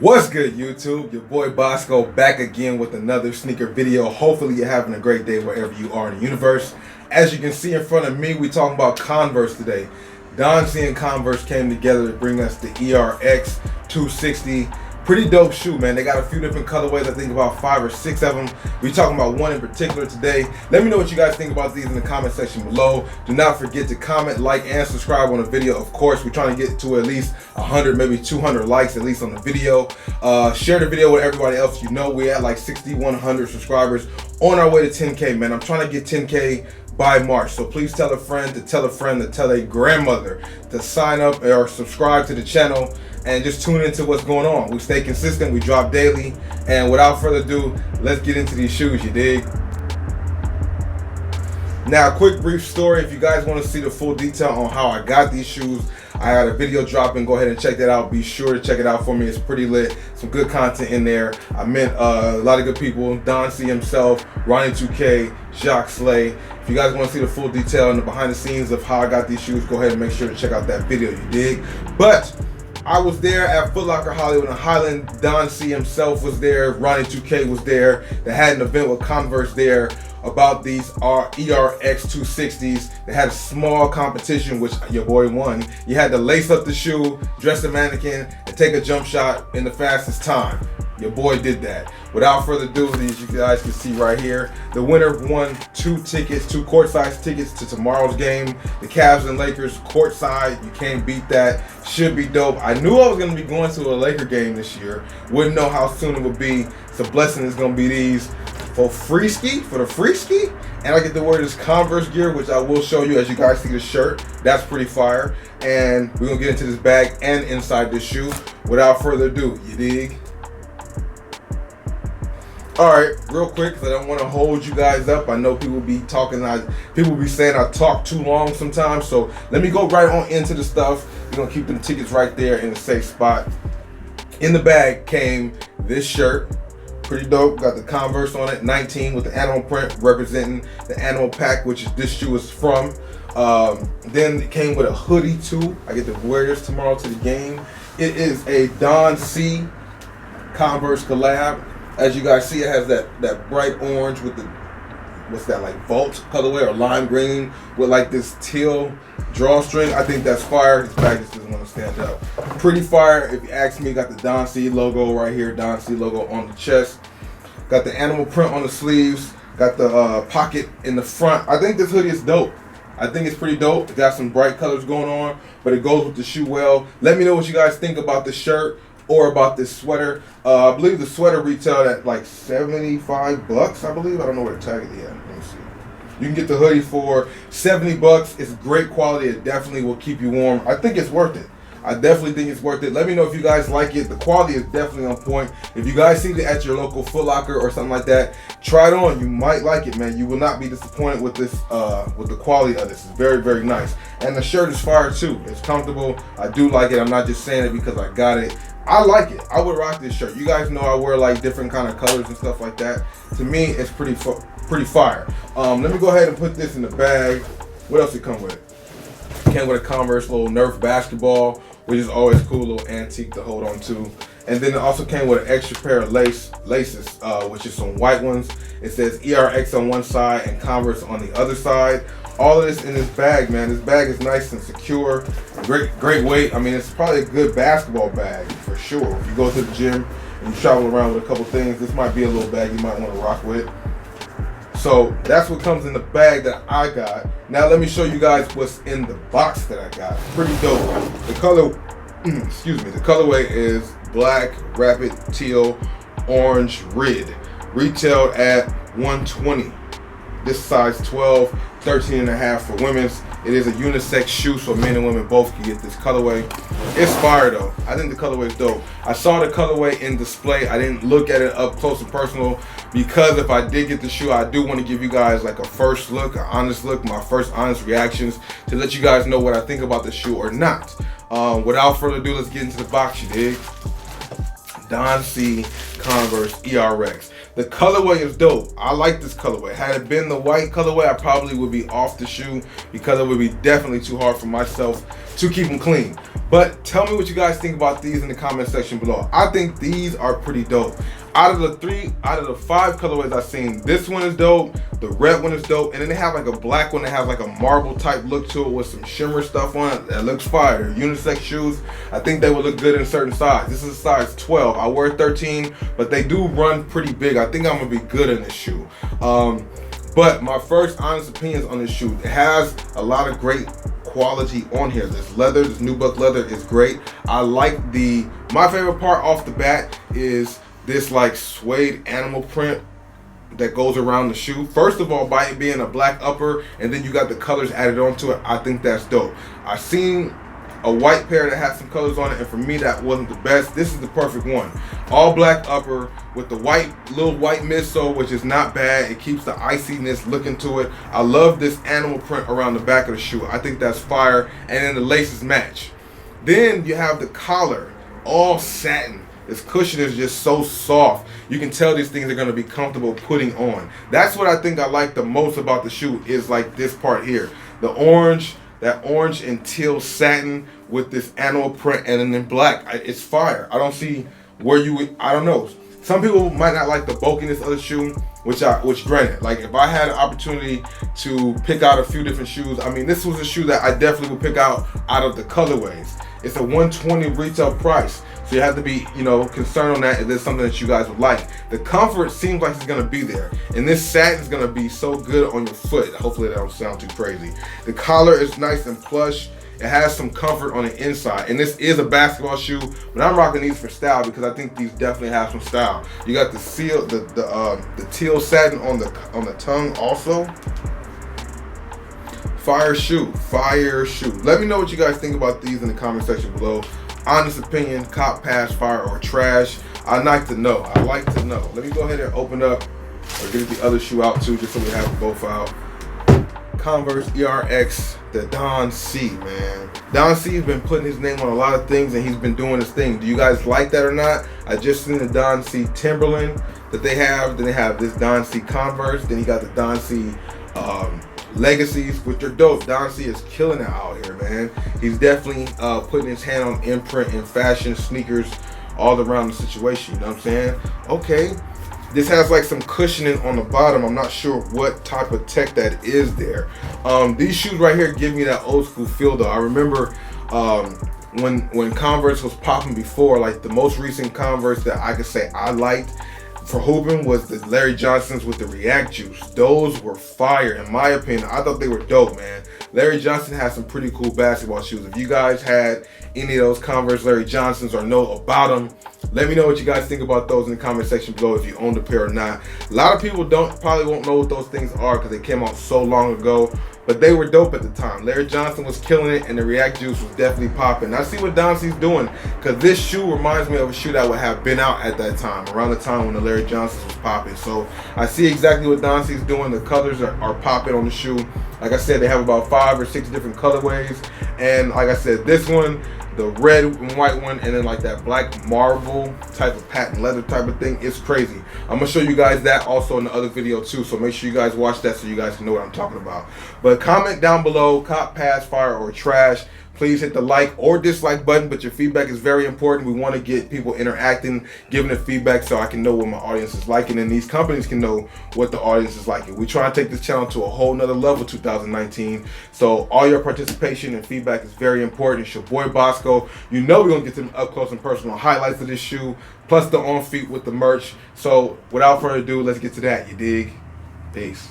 What's good, YouTube? Your boy Bossco back again with another sneaker video. Hopefully you're having a great day wherever you are in the universe. As you can see in front of me, we're talking about Converse today. Don C and Converse came together to bring us the ERX 260. Pretty dope shoe, man. They got a few different colorways. I think about 5 or 6 of them. We're talking about one in particular today. Let me know what you guys think about these in the comment section below. Do not forget to comment, like, and subscribe on the video. Of course, we're trying to get to at least 100, maybe 200 likes at least on the video. Share the video with everybody else you know. We're at like 6,100 subscribers on our way to 10K, man. I'm trying to get 10K by March. So please tell a friend to tell a friend to tell a grandmother to sign up or subscribe to the channel and just tune into what's going on. We stay consistent, we drop daily, and without further ado, let's get into these shoes, you dig? Now, a quick brief story. If you guys want to see the full detail on how I got these shoes, I had a video dropping. Go ahead and check that out. Be sure to check it out for me. It's pretty lit. Some good content in there. I met a lot of good people. Don C himself, Ronnie 2K, Jacques Slay. If you guys want to see the full detail and the behind the scenes of how I got these shoes, go ahead and make sure to check out that video, you dig? But I was there at Foot Locker Hollywood and Highland. Don C himself was there. Ronnie 2K was there. They had an event with Converse there about these ERX 260s. They had a small competition, which your boy won. You had to lace up the shoe, dress the mannequin, and take a jump shot in the fastest time. Your boy did that. Without further ado, these you guys can see right here. The winner won 2 court-size tickets to tomorrow's game. The Cavs and Lakers courtside. You can't beat that. Should be dope. I knew I was gonna be going to a Laker game this year. Wouldn't know how soon it would be. It's a blessing. It's gonna be these for the free ski. And I get to wear this Converse gear, which I will show you as you guys see the shirt. That's pretty fire. And we're gonna get into this bag and inside this shoe. Without further ado, you dig? Alright, real quick, because I don't want to hold you guys up. I know people be talking, people be saying I talk too long sometimes. So let me go right on into the stuff. We're going to keep them tickets right there in a safe spot. In the bag came this shirt. Pretty dope. Got the Converse on it, 19 with the animal print representing the animal pack, which is this shoe is from. Then it came with a hoodie too. I get to wear this tomorrow to the game. It is a Don C Converse collab. As you guys see, it has that bright orange with the, what's that, like Vault colorway or lime green with like this teal drawstring. I think that's fire. This bag just doesn't want to stand up. Pretty fire, if you ask me. Got the Don C logo right here, Don C logo on the chest. Got the animal print on the sleeves. Got the pocket in the front. I think this hoodie is dope. I think it's pretty dope. It got some bright colors going on, but it goes with the shoe well. Let me know what you guys think about the shirt or about this sweater. I believe the sweater retailed at like 75 bucks, I believe. I don't know where the tag is at. Let me see. You can get the hoodie for 70 bucks. It's great quality. It definitely will keep you warm. I think it's worth it. I definitely think it's worth it. Let me know if you guys like it. The quality is definitely on point. If you guys see it at your local Foot Locker or something like that, try it on. You might like it, man. You will not be disappointed with this, with the quality of this. It's very, very nice. And the shirt is fire too. It's comfortable. I do like it. I'm not just saying it because I got it. I like it. I would rock this shirt. You guys know I wear like different kind of colors and stuff like that. To me, it's pretty fire. Let me go ahead and put this in the bag. What else did it come with? It came with a Converse little Nerf basketball, which is always cool, little antique to hold on to. And then it also came with an extra pair of laces, which is some white ones. It says ERX on one side and Converse on the other side. All of this in this bag, man. This bag is nice and secure. Great weight. I mean, it's probably a good basketball bag for sure. If you go to the gym and you travel around with a couple things, this might be a little bag you might want to rock with. So that's what comes in the bag that I got. Now let me show you guys what's in the box that I got. Pretty dope. The color, excuse me, the colorway is black, rapid, teal, orange, red. Retailed at $120. This size 12, 13 and a half for women's. It is a unisex shoe, so men and women both can get this colorway. It's fire though. I think the colorway is dope. I saw the colorway in display. I didn't look at it up close and personal because if I did get the shoe, I do want to give you guys like a first look, an honest look, my first honest reactions to let you guys know what I think about the shoe or not. Without further ado, let's get into the box, you dig? Don C Converse ERX. The colorway is dope. I like this colorway. Had it been the white colorway, I probably would be off the shoe because it would be definitely too hard for myself to keep them clean. But tell me what you guys think about these in the comment section below. I think these are pretty dope. Out of the 5 colorways I've seen, this one is dope, the red one is dope, and then they have like a black one that has like a marble type look to it with some shimmer stuff on it that looks fire. They're unisex shoes. I think they would look good in a certain size. This is a size 12. I wear 13, but they do run pretty big. I think I'm gonna be good in this shoe. But my first honest opinions on this shoe, it has a lot of great quality on here. This leather, this nubuck leather is great. I like my favorite part off the bat is this like suede animal print that goes around the shoe. First of all, by it being a black upper and then you got the colors added onto it, I think that's dope. I've seen a white pair that had some colors on it, and for me that wasn't the best. This is the perfect one. All black upper with the little white midsole, which is not bad. It keeps the iciness looking to it. I love this animal print around the back of the shoe. I think that's fire, and then the laces match. Then you have the collar, all satin. This cushion is just so soft. You can tell these things are going to be comfortable putting on. That's what I think I like the most about the shoe, is like this part here. The orange, that orange and teal satin with this animal print, and then black. It's fire. I don't see where you would, I don't know. Some people might not like the bulkiness of the shoe, which granted, like if I had an opportunity to pick out a few different shoes, I mean, this was a shoe that I definitely would pick out of the colorways. It's a $120 retail price. So you have to be, you know, concerned on that if there's something that you guys would like. The comfort seems like it's gonna be there. And this satin is gonna be so good on your foot. Hopefully that don't sound too crazy. The collar is nice and plush. It has some comfort on the inside. And this is a basketball shoe, but I'm rocking these for style because I think these definitely have some style. You got the teal satin on the tongue also. Fire shoe, fire shoe. Let me know what you guys think about these in the comment section below. Honest opinion, cop, pass, fire, or trash. I'd like to know. I'd like to know. Let me go ahead and open up or get the other shoe out too, just so we have them both out. Converse ERX, the Don C, man. Don C has been putting his name on a lot of things, and he's been doing his thing. Do you guys like that or not? I just seen the Don C Timberland that they have. Then they have this Don C Converse. Then he got the Don C Legacies, which are dope. Don C is killing it out here, man. He's definitely putting his hand on imprint and fashion sneakers all around the situation, you know what I'm saying? Okay, this has like some cushioning on the bottom. I'm not sure what type of tech that is there. These shoes right here give me that old school feel though. I remember when Converse was popping before, like the most recent Converse that I could say I liked for hooping was the Larry Johnsons with the React Juice. Those were fire in my opinion. I thought they were dope, man. Larry Johnson has some pretty cool basketball shoes. If you guys had any of those Converse Larry Johnsons or know about them, let me know what you guys think about those in the comment section below if you owned a pair or not. A lot of people probably won't know what those things are because they came out so long ago, but they were dope at the time. Larry Johnson was killing it and the React Juice was definitely popping. I see what Don C's doing because this shoe reminds me of a shoe that would have been out at that time, around the time when the Larry Johnson was popping. So I see exactly what Don C's doing. The colors are popping on the shoe. Like I said, they have about 5 or 6 different colorways. And like I said, this one, the red and white one, and then like that black marble type of patent leather type of thing, it's crazy. I'm gonna show you guys that also in the other video too, so make sure you guys watch that so you guys can know what I'm talking about. But comment down below, cop, pass, fire, or trash. Please hit the like or dislike button, but your feedback is very important. We want to get people interacting, giving the feedback so I can know what my audience is liking, and these companies can know what the audience is liking. We try to take this channel to a whole nother level 2019. So all your participation and feedback is very important. It's your boy Bossco. You know we're going to get some up close and personal highlights of this shoe, plus the on feet with the merch. So without further ado, let's get to that. You dig? Peace.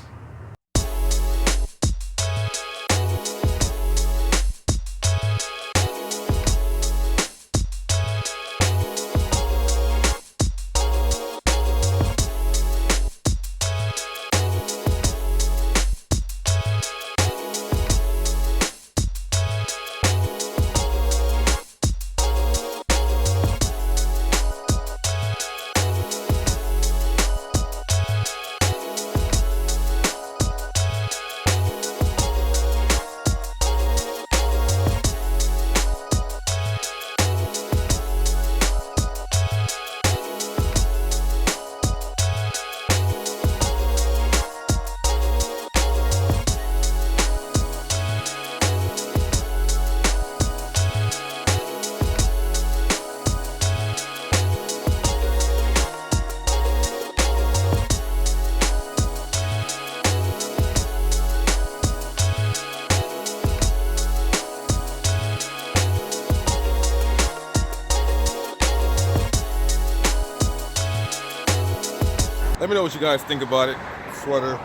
Let me know what you guys think about it. Sweater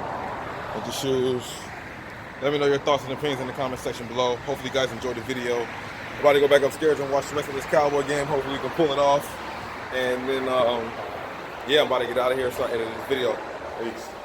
with the shoes. Let me know your thoughts and opinions in the comment section below. Hopefully you guys enjoyed the video. I'm about to go back upstairs and watch the rest of this Cowboy game. Hopefully we can pull it off. And then, yeah, I'm about to get out of here and start editing this video. Peace.